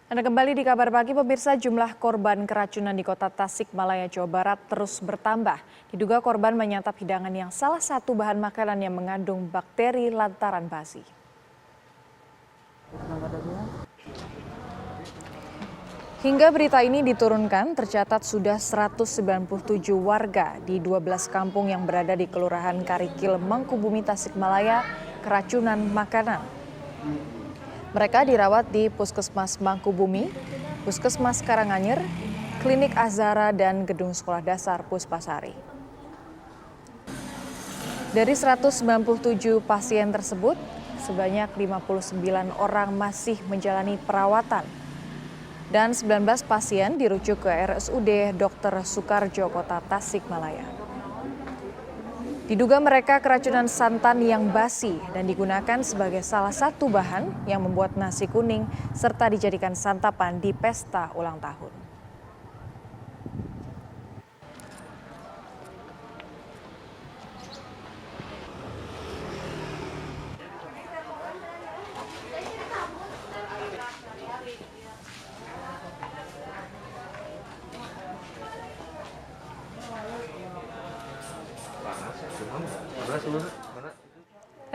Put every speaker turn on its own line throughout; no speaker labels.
Anda kembali di Kabar Pagi, pemirsa. Jumlah korban keracunan di kota Tasikmalaya, Jawa Barat terus bertambah. Diduga korban menyantap hidangan yang salah satu bahan makanan yang mengandung bakteri lantaran basi. Hingga berita ini diturunkan, tercatat sudah 197 warga di 12 kampung yang berada di Kelurahan Karikil, Mangkubumi, Tasikmalaya keracunan makanan. Mereka dirawat di Puskesmas Mangkubumi, Puskesmas Karanganyar, Klinik Azhara, dan Gedung Sekolah Dasar Puspasari. Dari 197 pasien tersebut, sebanyak 59 orang masih menjalani perawatan. Dan 19 pasien dirujuk ke RSUD Dr. Soekarjo, Kota Tasikmalaya. Diduga mereka keracunan santan yang basi dan digunakan sebagai salah satu bahan yang membuat nasi kuning serta dijadikan santapan di pesta ulang tahun.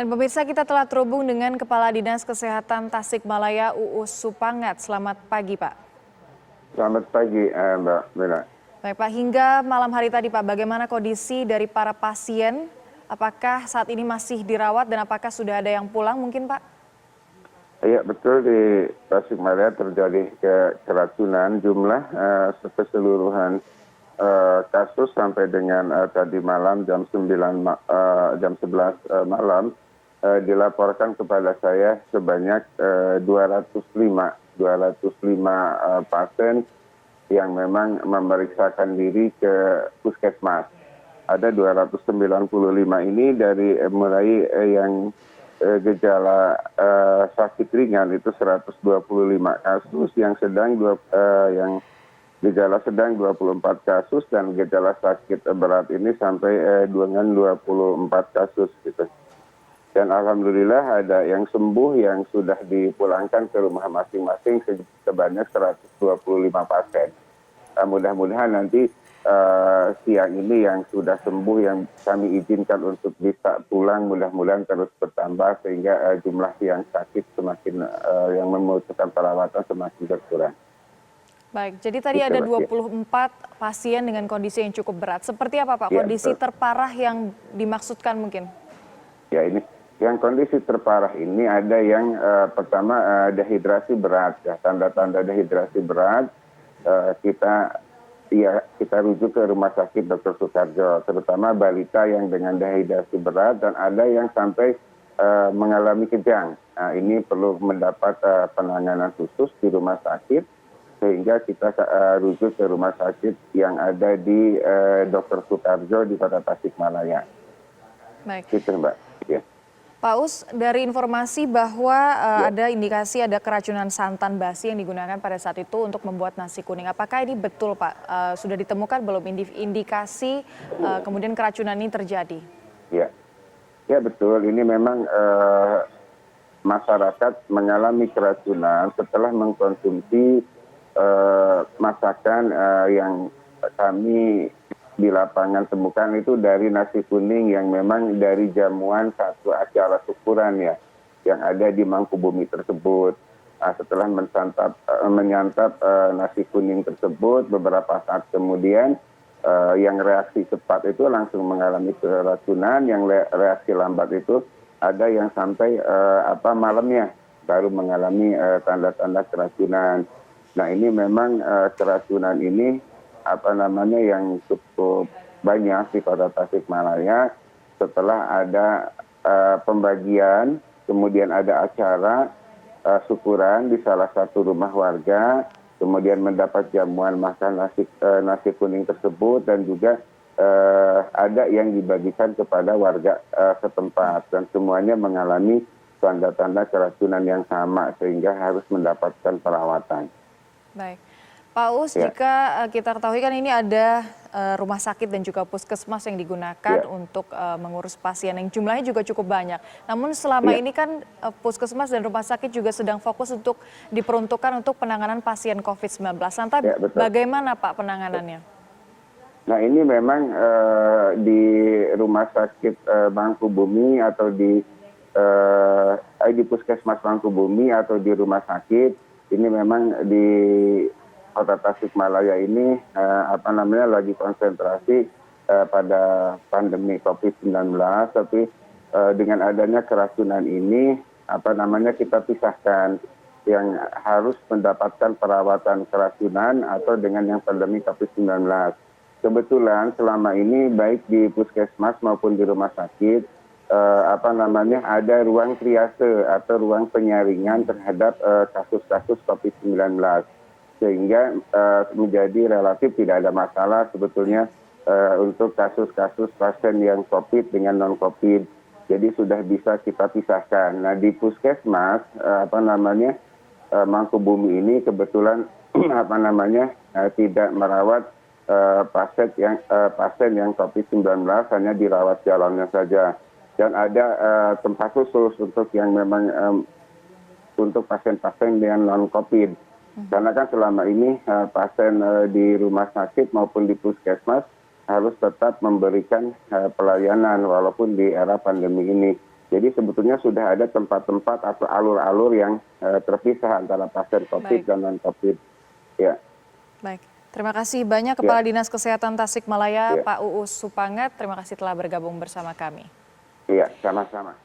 Dan pemirsa, kita telah terhubung dengan Kepala Dinas Kesehatan Tasikmalaya, Uus Supangat. Selamat pagi, Pak.
Selamat pagi, Mbak Bella.
Baik, Pak. Hingga malam hari tadi, Pak, bagaimana kondisi dari para pasien? Apakah saat ini masih dirawat dan apakah sudah ada yang pulang mungkin, Pak?
Iya, betul, di Tasikmalaya terjadi keracunan. Jumlah keseluruhan kasus sampai dengan tadi malam jam 11 malam dilaporkan kepada saya sebanyak 205 pasien yang memang memeriksakan diri ke puskesmas. Ada 295 ini dari mulai yang gejala sakit ringan itu 125 kasus, yang gejala sedang 24 kasus, dan gejala sakit berat ini sampai dengan 24 kasus gitu. Dan alhamdulillah ada yang sembuh yang sudah dipulangkan ke rumah masing-masing sebanyak 125 pasien. Mudah-mudahan nanti siang ini yang sudah sembuh yang kami izinkan untuk bisa pulang mudah-mudahan terus bertambah sehingga jumlah yang sakit semakin yang membutuhkan perawatan semakin berkurang.
Baik, jadi tadi ada 24 pasien dengan kondisi yang cukup berat. Seperti apa, Pak, kondisi terparah yang dimaksudkan mungkin?
Ya, ini yang kondisi terparah ini ada yang pertama dehidrasi berat, ya, tanda-tanda dehidrasi berat kita rujuk ke Rumah Sakit Dr. Soekarjo, terutama balita yang dengan dehidrasi berat, dan ada yang sampai mengalami kejang. Nah, ini perlu mendapat penanganan khusus di rumah sakit, sehingga kita rujuk ke rumah sakit yang ada di Dr. Soekarjo di Kota Tasikmalaya.
Baik.
Gitu, Mbak. Ya.
Pak Us, dari informasi bahwa ada indikasi ada keracunan santan basi yang digunakan pada saat itu untuk membuat nasi kuning. Apakah ini betul, Pak? Sudah ditemukan belum indikasi kemudian keracunan ini terjadi?
Ya betul. Ini memang masyarakat mengalami keracunan setelah mengkonsumsi masakan yang kami di lapangan temukan itu dari nasi kuning yang memang dari jamuan satu acara syukuran ya yang ada di Mangkubumi tersebut. Setelah menyantap nasi kuning tersebut, beberapa saat kemudian yang reaksi cepat itu langsung mengalami keracunan, yang reaksi lambat itu ada yang sampai malamnya baru mengalami tanda-tanda keracunan. Nah, ini memang keracunan ini yang cukup banyak di Kota Tasikmalaya setelah ada pembagian, kemudian ada acara syukuran di salah satu rumah warga, kemudian mendapat jamuan makan nasi kuning tersebut, dan juga ada yang dibagikan kepada warga setempat, dan semuanya mengalami tanda-tanda keracunan yang sama sehingga harus mendapatkan perawatan.
Baik. Pak Uus,
Ya.
jika kita ketahui kan ini ada rumah sakit dan juga puskesmas yang digunakan
Ya.
untuk mengurus pasien yang jumlahnya juga cukup banyak. Namun selama
Ya.
ini kan puskesmas dan rumah sakit juga sedang fokus untuk diperuntukkan untuk penanganan pasien COVID-19. Lantas
Ya, betul.
bagaimana Pak penanganannya?
Nah ini memang di rumah sakit Mangkubumi atau di puskesmas Mangkubumi atau di rumah sakit ini memang di Kota Tasikmalaya ini lagi konsentrasi pada pandemi COVID-19, tapi dengan adanya keracunan ini kita pisahkan yang harus mendapatkan perawatan keracunan atau dengan yang pandemi COVID-19. Kebetulan selama ini baik di puskesmas maupun di rumah sakit ada ruang triase atau ruang penyaringan terhadap kasus-kasus COVID-19 sehingga menjadi relatif tidak ada masalah sebetulnya untuk kasus-kasus pasien yang COVID dengan non-COVID. Jadi sudah bisa kita pisahkan. Nah di puskesmas Mangkubumi ini kebetulan tidak merawat pasien yang COVID-19, hanya dirawat jalannya saja. Dan ada tempat khusus untuk yang memang untuk pasien-pasien dengan non-COVID. Karena kan selama ini pasien di rumah sakit maupun di puskesmas harus tetap memberikan pelayanan walaupun di era pandemi ini. Jadi sebetulnya sudah ada tempat-tempat atau alur-alur yang terpisah antara pasien COVID dan non-COVID. Ya.
Baik, terima kasih banyak Kepala Dinas Kesehatan Tasikmalaya, Pak Uus Supangat. Terima kasih telah bergabung bersama kami.
Iya, sama-sama.